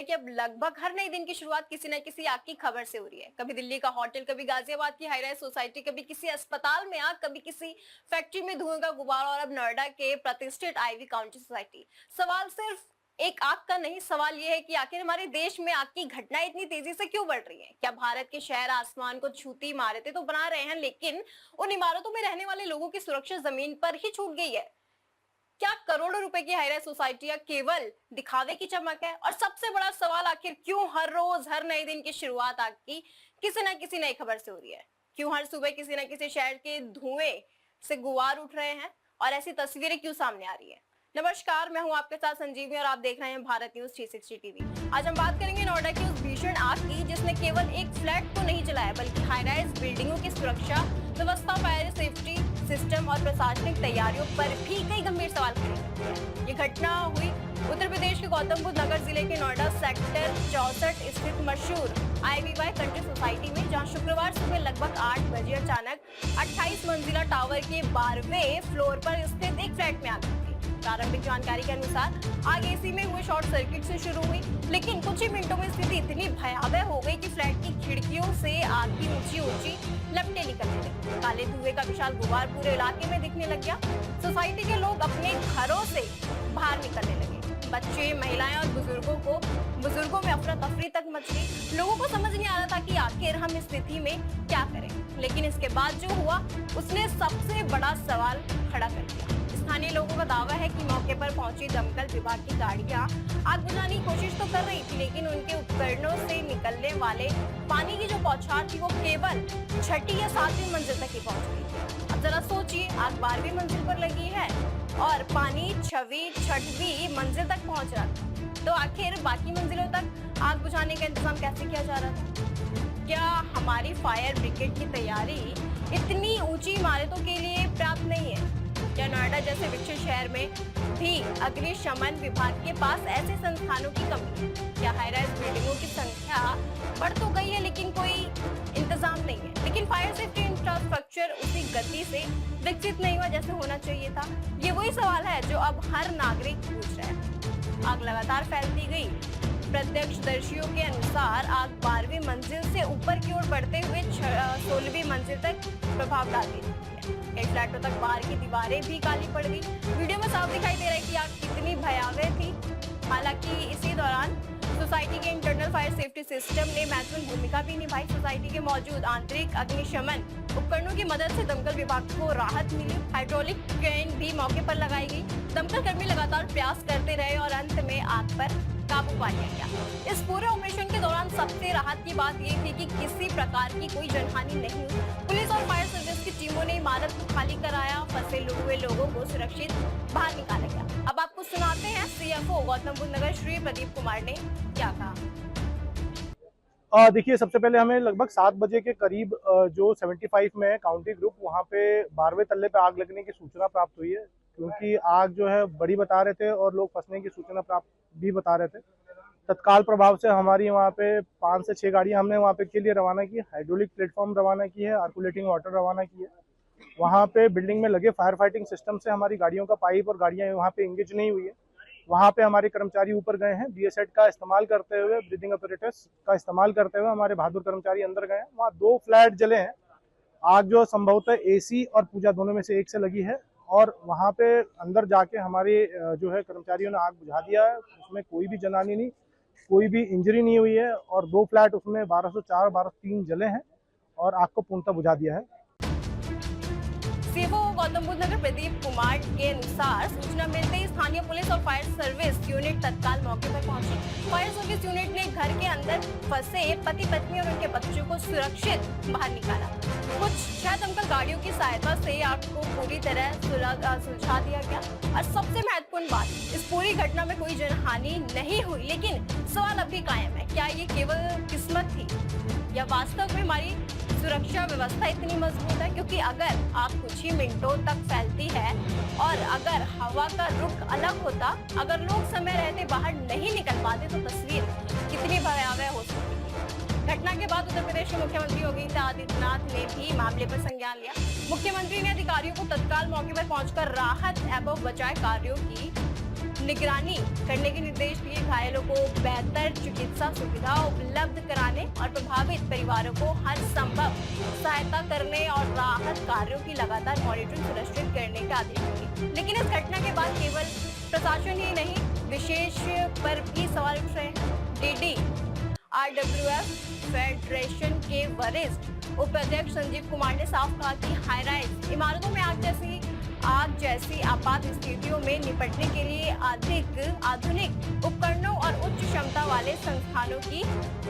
है कि अब लगभग हर नए दिन की शुरुआत किसी न किसी आग की खबर से हो रही है। कभी दिल्ली का होटल, कभी गाजियाबाद की हाईराइज सोसाइटी, कभी किसी अस्पताल में आग, कभी किसी फैक्ट्री में धुएं का गुबार और अब नोएडा के प्रतिष्ठित आईवी काउंटी सोसाइटी। सवाल सिर्फ एक आग का नहीं, सवाल यह है कि आखिर हमारे देश में आग की घटनाएं इतनी तेजी से क्यों बढ़ रही हैं? क्या भारत के शहर आसमान को छूती इमारतें तो बना रहे हैं, लेकिन उन इमारतों में रहने वाले लोगों की सुरक्षा जमीन पर ही छूट गई है? क्या करोड़ों रुपए की हाईराइज सोसाइटियां केवल दिखावे की चमक है? और सबसे बड़ा सवाल, आखिर क्यों हर रोज हर नए दिन की शुरुआत आग की किसी न किसी नई खबर से हो रही है? क्यों हर सुबह किसी न किसी शहर के धुएं से गुबार उठ रहे हैं और ऐसी तस्वीरें क्यों सामने आ रही है? नमस्कार, मैं हूं आपके साथ संजीवनी और आप देख रहे हैं भारत न्यूज 360 टीवी। आज हम बात करेंगे नोएडा की उस भीषण आग की जिसने केवल एक फ्लैट को नहीं जलाया, बल्कि हाईराइज बिल्डिंगों की सुरक्षा व्यवस्था, फायर सेफ्टी सिस्टम और प्रशासनिक तैयारियों पर भी कई गंभीर सवाल खड़े। ये घटना हुई उत्तर प्रदेश के गौतम बुद्ध नगर जिले के नोएडा सेक्टर 64 स्थित मशहूर IVY कंट्री सोसाइटी में, जहां शुक्रवार सुबह लगभग 8 बजे अचानक 28 मंजिला टावर के 12वें फ्लोर पर स्थित एक फ्लैट में आग लगी। प्रारंभिक जानकारी के अनुसार आग AC में हुए शॉर्ट सर्किट से शुरू हुई, लेकिन कुछ ही मिनटों में स्थिति इतनी भयावह हो गई कि फ्लैट की खिड़कियों से आग की ऊंची लपटें निकलने लगी। काले धुएं का विशाल गुबार पूरे इलाके में दिखने लग गया। सोसाइटी के लोग अपने घरों से बाहर निकलने लगे। बच्चे, महिलाएं और बुजुर्गों में अफरा तफरी तक मच गई। लोगों को समझ नहीं आ रहा था कि आखिर हम इस स्थिति में क्या करें। लेकिन इसके बाद जो हुआ उसने सबसे बड़ा सवाल खड़ा कर दिया। स्थानीय लोगों का दावा है कि मौके पर पहुंची दमकल विभाग की गाड़ियां आग बुझाने की कोशिश तो कर रही थी, लेकिन उनके उपकरणों से निकलने वाले पानी की जो बौछार थी वो केवल 6ठी या 7वीं मंजिल तक ही पहुंच गई। अब जरा सोचिए, आग 12वीं मंजिल पर लगी है और पानी 6वीं मंजिल तक पहुंच रहा था। तो आखिर बाकी मंजिलों तक आग बुझाने का इंतजाम कैसे किया जा रहा था? क्या हमारी फायर ब्रिगेड की तैयारी इतनी ऊंची इमारतों के लिए पर्याप्त नहीं है? क्या नोएडा जैसे विकसित शहर में भी अग्निशमन विभाग के पास ऐसे संस्थानों की कमी है? क्या हाईराइज बिल्डिंगों की संख्या बढ़ तो गई है, लेकिन कोई इंतजाम नहीं है? लेकिन फायर सेफ्टी इंफ्रास्ट्रक्चर उसी गति से विकसित नहीं हुआ जैसे होना चाहिए था। ये वही सवाल है जो अब हर नागरिक पूछ रहा है। आग लगातार फैलती गई। प्रत्यक्षदर्शियों के अनुसार आग 12वीं मंजिल से ऊपर की ओर बढ़ते हुए 16वीं मंजिल तक प्रभाव डालती है। कई फ्लैटों तक बाहर की दीवारें भी काली पड़ गई। वीडियो में साफ दिखाई दे रहा है कि आग कितनी भयावह थी। हालांकि इसी दौरान सोसाइटी के इंटरनल फायर सेफ्टी सिस्टम ने महत्वपूर्ण भूमिका भी निभाई। सोसाइटी के मौजूद आंतरिक अग्निशमन उपकरणों की मदद से दमकल विभाग को राहत मिली। हाइड्रोलिक क्रेन भी मौके पर लगाई गई। दमकल कर्मी लगातार प्रयास करते रहे और अंत में आग पर काबू पा लिया गया। इस पूरे ऑपरेशन के दौरान सबसे राहत की बात यह थी कि किसी प्रकार की कोई जनहानि नहीं हुई। पुलिस और फायर सर्विस की टीमों ने इमारत को खाली कराया। फंसे हुए लोगों को सुरक्षित बाहर निकाला गया। अब आपको सुनाते हैं CFO गौतम बुद्ध नगर श्री प्रदीप कुमार ने क्या कहा। देखिए, सबसे पहले हमें लगभग 7 बजे के करीब जो 75 में काउंटी ग्रुप, वहाँ पे 12वें तल्ले पे आग लगने की सूचना प्राप्त हुई है। क्योंकि आग जो है बड़ी बता रहे थे और लोग फंसने की सूचना प्राप्त भी बता रहे थे। तत्काल प्रभाव से हमारी वहाँ पे 5 से 6 गाड़ियाँ हमने वहाँ पे के लिए रवाना की। हाइड्रोलिक प्लेटफॉर्म रवाना की है, आर्कुलेटिंग वाटर रवाना की है। वहाँ पे बिल्डिंग में लगे फायर फाइटिंग सिस्टम से हमारी गाड़ियों का पाइप और गाड़ियाँ वहाँ पे इंगेज नहीं हुई है। वहाँ पे हमारे कर्मचारी ऊपर गए हैं। BSET का इस्तेमाल करते हुए, ब्रीदिंग अपरेटस का इस्तेमाल करते हुए हमारे बहादुर कर्मचारी अंदर गए हैं। वहाँ 2 फ्लैट जले हैं। आग जो संभवतः AC और पूजा दोनों में से एक से लगी है और वहाँ पे अंदर जाके हमारे जो है कर्मचारियों ने आग बुझा दिया है। उसमें कोई भी जनहानि नहीं, कोई भी इंजरी नहीं हुई है और 2 फ्लैट उसमें 1204, 1203 जले हैं और आग को पूर्णतः बुझा दिया है। CFO गौतम बुद्ध नगर प्रदीप कुमार के अनुसार सूचना मिलते ही स्थानीय पुलिस और फायर सर्विस यूनिट तत्काल मौके पर पहुंची। फायर सर्विस यूनिट ने घर के अंदर फंसे पति पत्नी और उनके बच्चों को सुरक्षित बाहर निकाला। कुछ 6 दमकल गाड़ियों की सहायता से आग को पूरी तरह सुलझा दिया गया। और सबसे महत्वपूर्ण बात, इस पूरी घटना में कोई जनहानि नहीं हुई। लेकिन सवाल अब भी कायम है, क्या ये केवल किस्मत थी या वास्तव में हमारी सुरक्षा व्यवस्था इतनी मजबूत है? क्योंकि अगर आग कुछ ही मिनटों तक फैलती है और अगर हवा का रुख अलग होता, अगर लोग समय रहते बाहर नहीं निकल पाते, तो तस्वीर कितनी भयावह हो सकती थी। घटना के बाद उत्तर प्रदेश के मुख्यमंत्री योगी आदित्यनाथ ने भी मामले पर संज्ञान लिया। मुख्यमंत्री ने अधिकारियों को तत्काल मौके पर पहुंचकर राहत एवं बचाव कार्यों की निगरानी करने के निर्देश दिए। घायलों को बेहतर चिकित्सा सुविधा उपलब्ध कराने और प्रभावित परिवारों को हर संभव सहायता करने और राहत कार्यों की लगातार मॉनिटरिंग सुनिश्चित करने के आदेश दिए। लेकिन इस घटना के बाद केवल प्रशासन ही नहीं, विशेष पर भी सवाल उठ रहे हैं। डीडी RWF फेडरेशन के वरिष्ठ उपाध्यक्ष संजीव कुमार ने साफ कहा कि हाई राइज इमारतों में आग जैसी आपात स्थितियों में निपटने के लिए अधिक आधुनिक उपकरणों और उच्च क्षमता वाले संस्थानों की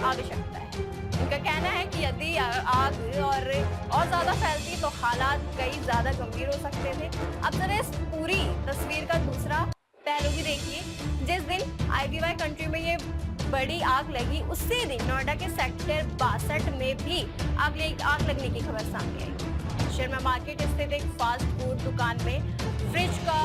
आवश्यकता है। उनका कहना है कि यदि आग और ज्यादा फैलती तो हालात कई ज्यादा गंभीर हो सकते थे। अब जरा इस पूरी तस्वीर का दूसरा पहलू भी देखिए। जिस दिन IVY कंट्री में ये बड़ी आग लगी, उसी दिन नोएडा के सेक्टर 62 में भी आग लगने की खबर सामने आई। शर्मा मार्केट स्थित एक फास्ट फूड दुकान में फ्रिज का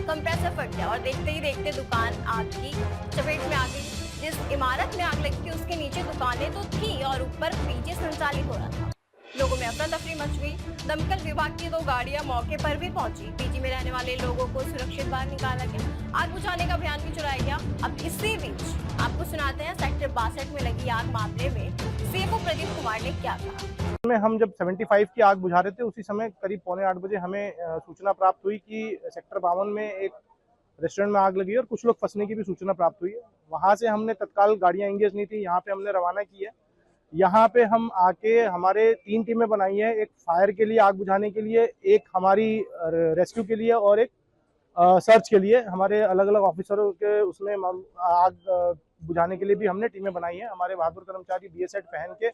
कंप्रेसर फट गया और देखते ही देखते दुकान आग की चपेट में आ गई। जिस इमारत में आग लगी थी उसके नीचे दुकानें तो थी और ऊपर पीछे संचालित हो रहा था। लोगों में अफरा तफरी मच गई। दमकल विभाग की 2 गाड़ियां मौके पर भी पहुंची। पीजी में रहने वाले लोगों को सुरक्षित बाहर निकाला गया। आग बुझाने का अभियान भी चलाया गया। अब इसी बीच आपको सुनाते हैं सेक्टर 62 में लगी आग मामले में CFO प्रदीप कुमार ने क्या कहा। में हम जब 75 की आग बुझा रहे थे, उसी समय करीब 7:45 बजे हमें सूचना प्राप्त हुई कि सेक्टर 52 में एक रेस्टोरेंट में आग लगी और कुछ लोग फंसने की भी सूचना प्राप्त हुई है। वहां से हमने तत्काल गाड़ियां एंगेज नहीं थी, यहाँ पे हमने रवाना की है। यहाँ पे हम आके हमारे 3 टीमें बनाई है, एक फायर के लिए आग बुझाने के लिए, एक हमारी रेस्क्यू के लिए और एक सर्च के लिए। हमारे अलग अलग ऑफिसरों के उसमें आग बुझाने के लिए भी हमने टीमें बनाई है। हमारे बहादुर कर्मचारी BS सेट पहन के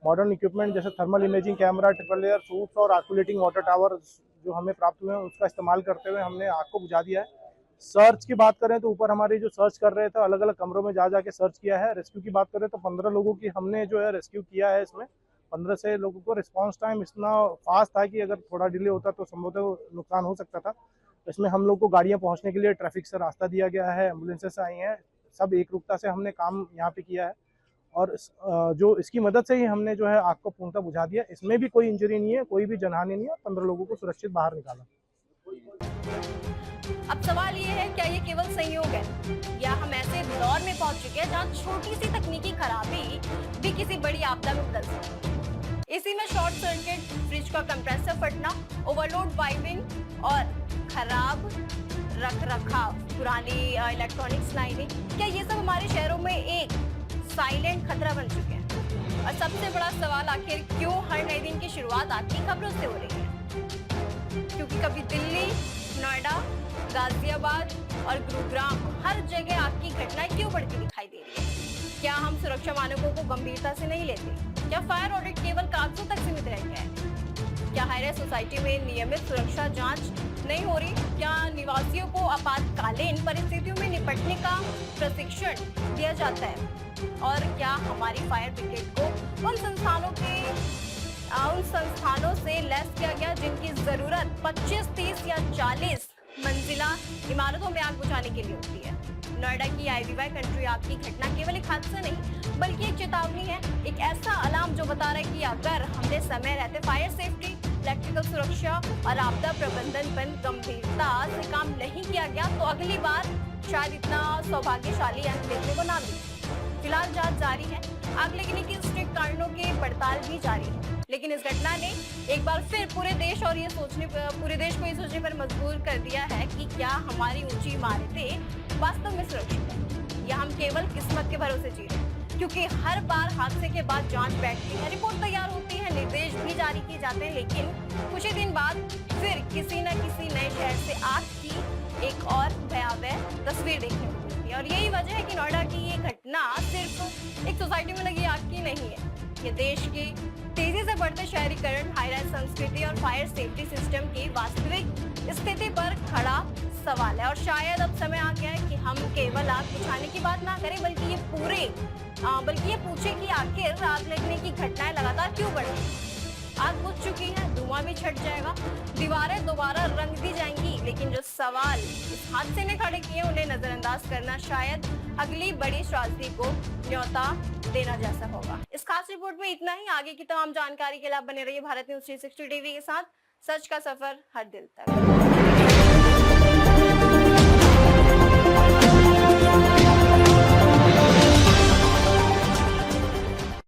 मॉडर्न इक्विपमेंट जैसे thermal imaging camera, triple layer suits और आर्कुलेटिंग वाटर टावर जो हमें प्राप्त हुए हैं, उसका इस्तेमाल करते हुए हमने आग को बुझा दिया है। सर्च की बात करें तो ऊपर हमारे जो सर्च कर रहे थे, अलग अलग कमरों में जा जाके सर्च किया है। रेस्क्यू की बात करें तो 15 लोगों की हमने जो है रेस्क्यू किया है। इसमें 15 से लोगों को रिस्पांस टाइम इतना फास्ट था कि अगर थोड़ा डिले होता तो संभवतः नुकसान हो सकता था। इसमें हम लोग को गाड़ियां पहुंचने के लिए ट्रैफिक से रास्ता दिया गया है, एम्बुलेंसेस आई हैं, सब एकरूपता से हमने काम यहाँ पे किया है और जो इसकी मदद से ही हमने जो है आग को पूर्णतः बुझा दिया। इसमें भी कोई इंजरी नहीं है, कोई भी जनहानि नहीं है। 15 लोगों को सुरक्षित बाहर निकाला। अब सवाल ये है, क्या ये केवल संयोग है या हम ऐसे दौर में पहुंच चुके हैं जहां छोटी सी तकनीकी खराबी भी किसी बड़ी आपदा में बदल सकती है। इसी में शॉर्ट सर्किट, फ्रिज का कंप्रेसर फटना, ओवरलोड वाइबिंग और खराब रखरखाव, पुरानी इलेक्ट्रॉनिक्स लाइनें, क्या ये सब हमारे शहरों में एक साइलेंट खतरा बन चुके हैं? और सबसे बड़ा सवाल, आखिर क्यों हर नए दिन की शुरुआत आग की खबरों से हो रही है? क्योंकि कभी दिल्ली, नोएडा, गाजियाबाद और गुरुग्राम, हर जगह आग की घटनाएं क्यों बढ़ती दिखाई दे रही है? क्या हम सुरक्षा मानकों को गंभीरता से नहीं लेते? क्या फायर ऑडिट केवल कागजों तक सीमित रह गया है? क्या हाईराइज सोसाइटी में नियमित सुरक्षा जांच नहीं हो रही? क्या निवासियों को आपातकालीन परिस्थितियों में निपटने का प्रशिक्षण दिया जाता है? और क्या हमारी फायर ब्रिगेड को उन संस्थानों से लैस किया गया जिनकी जरूरत 25, 30 या 40 मंजिला इमारतों में आग बुझाने के लिए होती है? नोएडा की IVY कंट्री आग की घटना केवल एक हादसा नहीं बल्कि एक चेतावनी है, एक ऐसा अलार्म जो बता रहा है कि अगर हमने समय रहते फायर सेफ्टी, इलेक्ट्रिकल सुरक्षा और आपदा प्रबंधन पर गंभीरता से काम नहीं किया गया तो अगली बार शायद इतना सौभाग्यशाली अंक देखने को ना मिले। फिलहाल जांच जारी है, आग लगने की स्ट्रिक्ट कारणों की पड़ताल भी जारी है, लेकिन इस घटना ने एक बार फिर पूरे देश को ये सोचने पर मजबूर कर दिया है कि क्या हमारी ऊंची इमारतें वास्तव में सुरक्षित है या हम केवल किस्मत के भरोसे जी रहे हैं? क्योंकि हर बार हादसे के बाद जांच बैठती है, रिपोर्ट तैयार होती है, निर्देश भी जारी किए जाते हैं, लेकिन कुछ ही दिन बाद फिर किसी न किसी नए शहर से आग की एक और भयावह तस्वीर देखने को मिलती है। और यही वजह है कि नोएडा की ये घटना सिर्फ एक सोसाइटी में लगी आग की नहीं है, ये देश के तेजी से बढ़ते शहरीकरण, हाईराइज संस्कृति और फायर सेफ्टी सिस्टम की वास्तविक स्थिति पर खड़ा सवाल है। और शायद अब समय आ गया है कि हम केवल आग बुझाने की बात ना करें बल्कि ये पूछे कि आखिर आग लगने की घटनाएं लगातार क्यों बढ़ रही हैं? आग बुझ चुकी है, धुआं भी छट जाएगा, दीवारें दोबारा रंग दी जाएंगी, लेकिन जो सवाल इस हादसे ने खड़े किए उन्हें नजरअंदाज करना शायद अगली बड़ी त्रासदी को न्योता देना जैसा होगा। इस खास रिपोर्ट में इतना ही। आगे की तमाम जानकारी के लिए आप बने रहिए भारत न्यूज 360 टीवी के साथ। सच का सफर हर दिल तक।